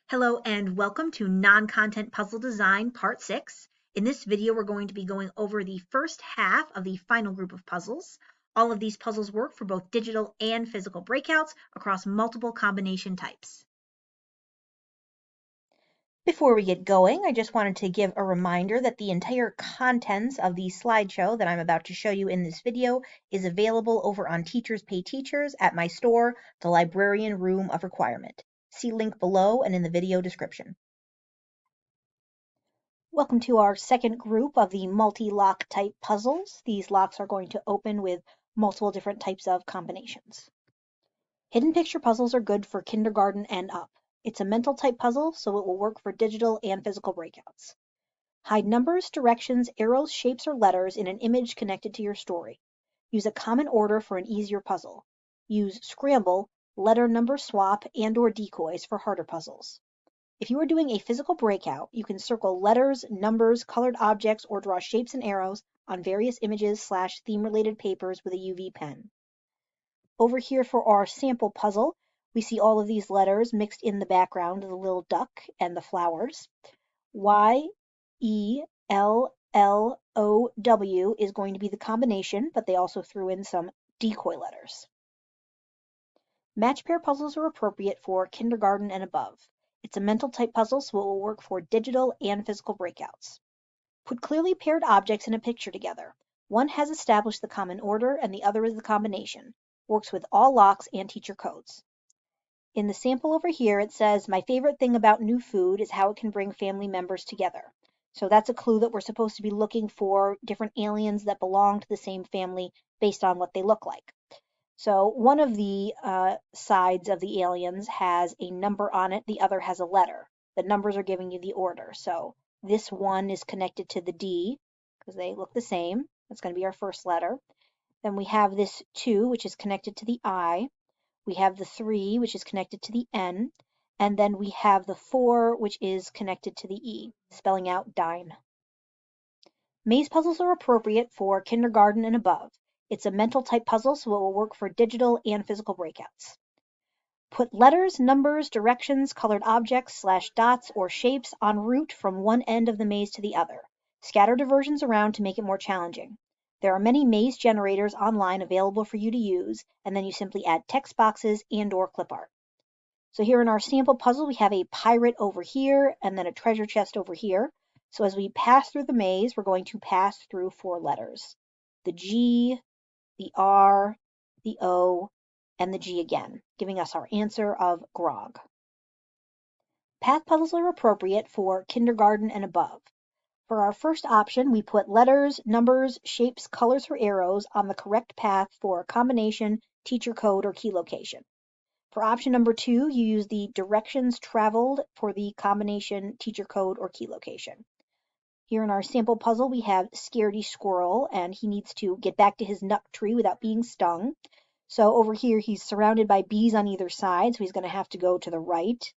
Hello and welcome to Non-Content Puzzle Design Part 6. In this video, we're going to be going over the first half of the final group of puzzles. All of these puzzles work for both digital and physical breakouts across multiple combination types. Before we get going, I just wanted to give a reminder that the entire contents of the slideshow that I'm about to show you in this video is available over on Teachers Pay Teachers at my store, The Librarian Room of Requirement. See link below and in the video description. Welcome to our second group of the multi-lock type puzzles. These locks are going to open with multiple different types of combinations. Hidden picture puzzles are good for kindergarten and up. It's a mental type puzzle, so it will work for digital and physical breakouts. Hide numbers, directions, arrows, shapes, or letters in an image connected to your story. Use a common order for an easier puzzle. Use scramble, letter number swap, and/or decoys for harder puzzles. If you are doing a physical breakout, you can circle letters, numbers, colored objects, or draw shapes and arrows on various images/theme-related papers with a UV pen. Over here for our sample puzzle, we see all of these letters mixed in the background of the little duck and the flowers. Y-E-L-L-O-W is going to be the combination, but they also threw in some decoy letters. Match pair puzzles are appropriate for kindergarten and above. It's a mental type puzzle, so it will work for digital and physical breakouts. Put clearly paired objects in a picture together. One has established the common order and the other is the combination. Works with all locks and teacher codes. In the sample over here, it says, "My favorite thing about new food is how it can bring family members together." So that's a clue that we're supposed to be looking for different aliens that belong to the same family based on what they look like. So one of the sides of the aliens has a number on it, the other has a letter. The numbers are giving you the order. So this one is connected to the D because they look the same. That's going to be our first letter. Then we have this 2, which is connected to the I. We have the 3, which is connected to the N. And then we have the 4, which is connected to the E, spelling out dine. Maze puzzles are appropriate for kindergarten and above. It's a mental type puzzle, so it will work for digital and physical breakouts. Put letters, numbers, directions, colored objects, /dots, or shapes en route from one end of the maze to the other. Scatter diversions around to make it more challenging. There are many maze generators online available for you to use, and then you simply add text boxes and/or clip art. So here in our sample puzzle, we have a pirate over here and then a treasure chest over here. So as we pass through the maze, we're going to pass through 4 letters. The G, the R, the O, and the G again, giving us our answer of grog. Path puzzles are appropriate for kindergarten and above. For our first option, we put letters, numbers, shapes, colors, or arrows on the correct path for combination, teacher code, or key location. For option number 2, you use the directions traveled for the combination, teacher code, or key location. Here in our sample puzzle, we have Scaredy Squirrel, and he needs to get back to his nut tree without being stung. So over here, he's surrounded by bees on either side, so he's going to have to go to the right.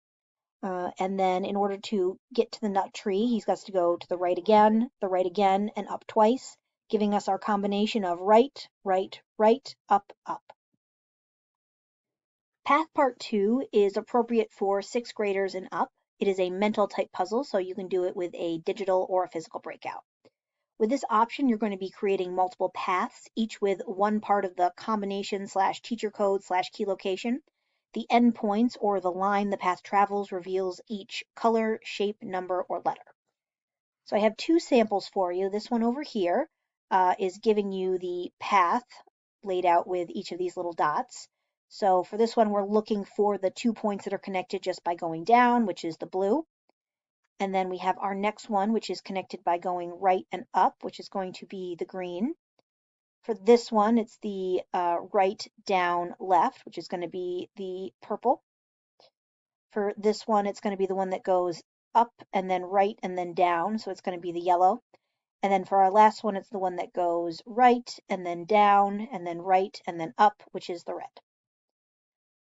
And then in order to get to the nut tree, he's got to go to the right again, and up twice, giving us our combination of right, right, right, up, up. Path Part 2 is appropriate for 6th graders and up. It is a mental type puzzle, so you can do it with a digital or a physical breakout. With this option, you're going to be creating multiple paths, each with one part of the combination/teacher code/key location. The endpoints, or the line the path travels, reveals each color, shape, number, or letter. So I have 2 samples for you. This one over here is giving you the path laid out with each of these little dots. So for this one, we're looking for the 2 points that are connected just by going down, which is the blue. And then we have our next one, which is connected by going right and up, which is going to be the green. For this one, it's the right, down, left, which is going to be the purple. For this one, it's going to be the one that goes up and then right and then down, so it's going to be the yellow. And then for our last one, it's the one that goes right and then down and then right and then up, which is the red.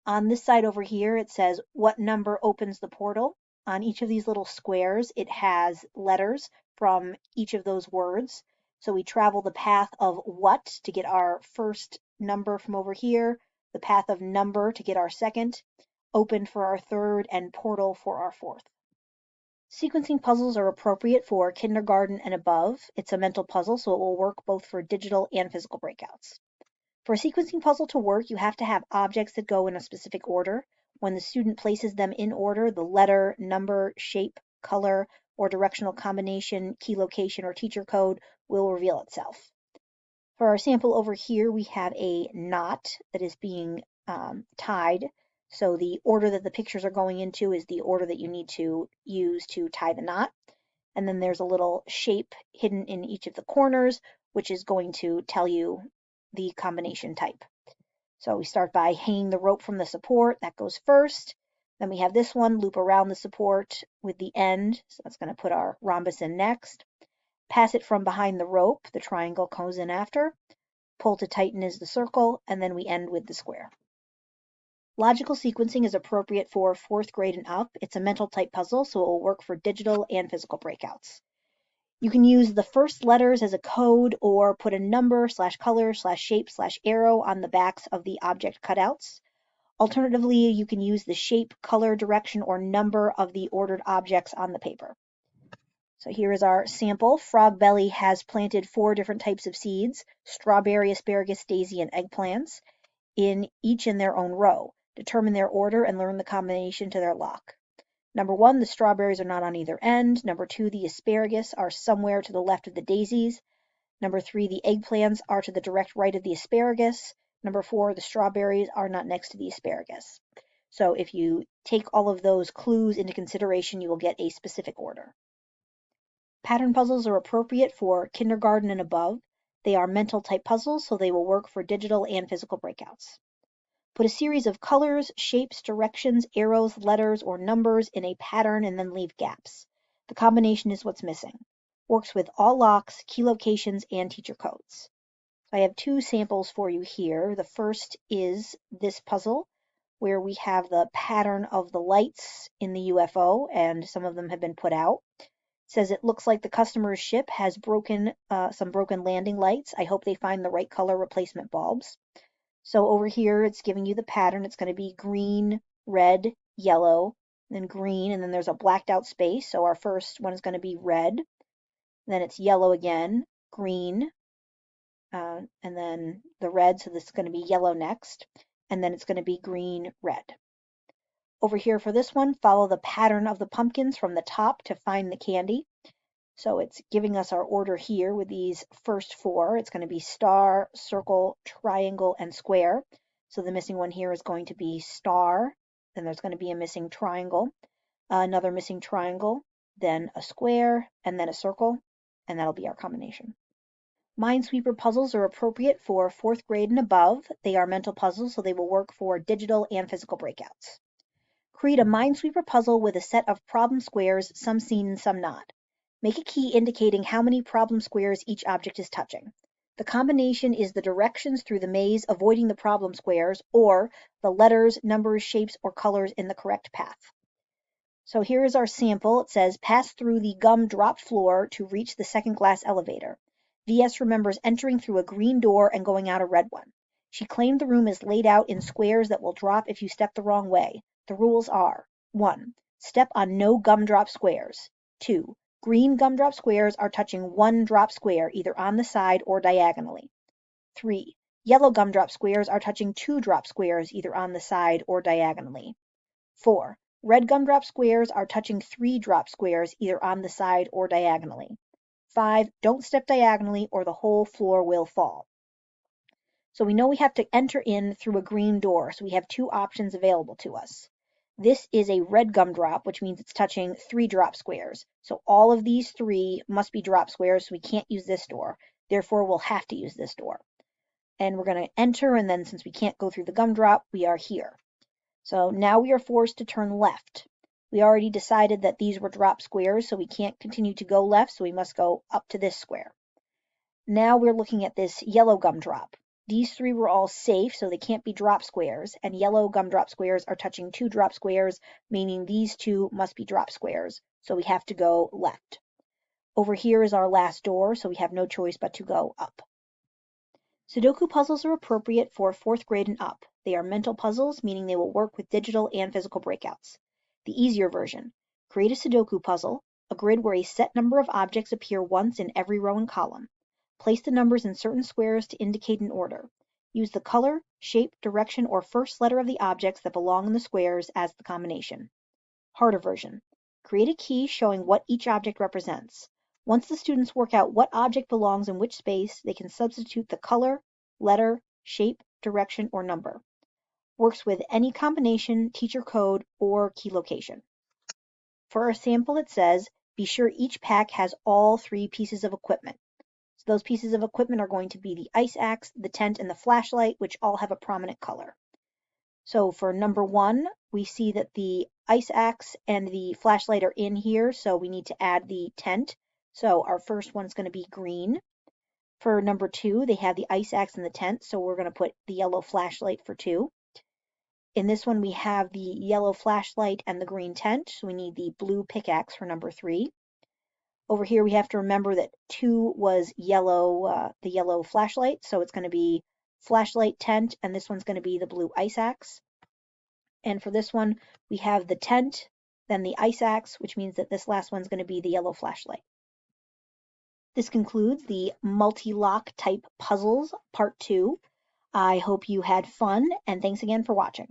On this side over here, it says what number opens the portal. On each of these little squares, it has letters from each of those words. So we travel the path of what to get our first number from over here, the path of number to get our second, open for our third, and portal for our fourth. Sequencing puzzles are appropriate for kindergarten and above. It's a mental puzzle, so it will work both for digital and physical breakouts. For a sequencing puzzle to work, you have to have objects that go in a specific order. When the student places them in order, the letter, number, shape, color, or directional combination, key location, or teacher code will reveal itself. For our sample over here, we have a knot that is being tied. So the order that the pictures are going into is the order that you need to use to tie the knot. And then there's a little shape hidden in each of the corners, which is going to tell you the combination type. So we start by hanging the rope from the support. That goes first. Then we have this one, loop around the support with the end. So that's going to put our rhombus in next. Pass it from behind the rope. The triangle goes in after. Pull to tighten is the circle, and then we end with the square. Logical sequencing is appropriate for fourth grade and up. It's a mental type puzzle, so it will work for digital and physical breakouts. You can use the first letters as a code or put a number / color / shape / arrow on the backs of the object cutouts. Alternatively, you can use the shape, color, direction, or number of the ordered objects on the paper. So here is our sample. Frog Belly has planted 4 different types of seeds: strawberry, asparagus, daisy, and eggplants, each in their own row. Determine their order and learn the combination to their lock. Number 1, the strawberries are not on either end. Number 2, the asparagus are somewhere to the left of the daisies. Number 3, the eggplants are to the direct right of the asparagus. Number 4, the strawberries are not next to the asparagus. So if you take all of those clues into consideration, you will get a specific order. Pattern puzzles are appropriate for kindergarten and above. They are mental type puzzles, so they will work for digital and physical breakouts. Put a series of colors, shapes, directions, arrows, letters, or numbers in a pattern and then leave gaps. The combination is what's missing. Works with all locks, key locations, and teacher codes. I have 2 samples for you here. The first is this puzzle, where we have the pattern of the lights in the UFO, and some of them have been put out. Says it looks like the customer's ship has some broken landing lights. I hope they find the right color replacement bulbs. So over here, it's giving you the pattern. It's going to be green, red, yellow, then green, and then there's a blacked out space. So our first one is going to be red. Then it's yellow again, green, and then the red. So this is going to be yellow next. And then it's going to be green, red. Over here for this one, follow the pattern of the pumpkins from the top to find the candy. So it's giving us our order here with these first 4. It's going to be star, circle, triangle, and square. So the missing one here is going to be star. Then there's going to be a missing triangle, another missing triangle, then a square, and then a circle. And that'll be our combination. Minesweeper puzzles are appropriate for 4th grade and above. They are mental puzzles, so they will work for digital and physical breakouts. Create a Minesweeper puzzle with a set of problem squares, some seen and some not. Make a key indicating how many problem squares each object is touching. The combination is the directions through the maze avoiding the problem squares, or the letters, numbers, shapes, or colors in the correct path. So here is our sample. It says, pass through the gum-dropped floor to reach the second glass elevator. VS remembers entering through a green door and going out a red one. She claimed the room is laid out in squares that will drop if you step the wrong way. The rules are: 1. Step on no gumdrop squares. 2. Green gumdrop squares are touching one drop square, either on the side or diagonally. 3. Yellow gumdrop squares are touching 2 drop squares, either on the side or diagonally. 4. Red gumdrop squares are touching 3 drop squares, either on the side or diagonally. 5. Don't step diagonally or the whole floor will fall. So we know we have to enter in through a green door, so we have 2 options available to us. This is a red gumdrop, which means it's touching 3 drop squares. So all of these 3 must be drop squares, so we can't use this door. Therefore, we'll have to use this door. And we're going to enter, and then since we can't go through the gumdrop, we are here. So now we are forced to turn left. We already decided that these were drop squares, so we can't continue to go left, so we must go up to this square. Now we're looking at this yellow gumdrop. These 3 were all safe, so they can't be drop squares, and yellow gumdrop squares are touching 2 drop squares, meaning these 2 must be drop squares, so we have to go left. Over here is our last door, so we have no choice but to go up. Sudoku puzzles are appropriate for 4th grade and up. They are mental puzzles, meaning they will work with digital and physical breakouts. The easier version. Create a Sudoku puzzle, a grid where a set number of objects appear once in every row and column. Place the numbers in certain squares to indicate an order. Use the color, shape, direction, or first letter of the objects that belong in the squares as the combination. Harder version. Create a key showing what each object represents. Once the students work out what object belongs in which space, they can substitute the color, letter, shape, direction, or number. Works with any combination, teacher code, or key location. For our sample, it says, be sure each pack has all 3 pieces of equipment. So those pieces of equipment are going to be the ice axe, the tent, and the flashlight, which all have a prominent color. So for number 1, we see that the ice axe and the flashlight are in here, so we need to add the tent. So our first one's going to be green. For number 2, they have the ice axe and the tent, so we're going to put the yellow flashlight for 2. In this one, we have the yellow flashlight and the green tent, so we need the blue pickaxe for number 3. Over here, we have to remember that 2 was yellow, the yellow flashlight, so it's going to be flashlight, tent, and this one's going to be the blue ice axe. And for this one, we have the tent, then the ice axe, which means that this last one's going to be the yellow flashlight. This concludes the multi-lock type puzzles, part 2. I hope you had fun, and thanks again for watching.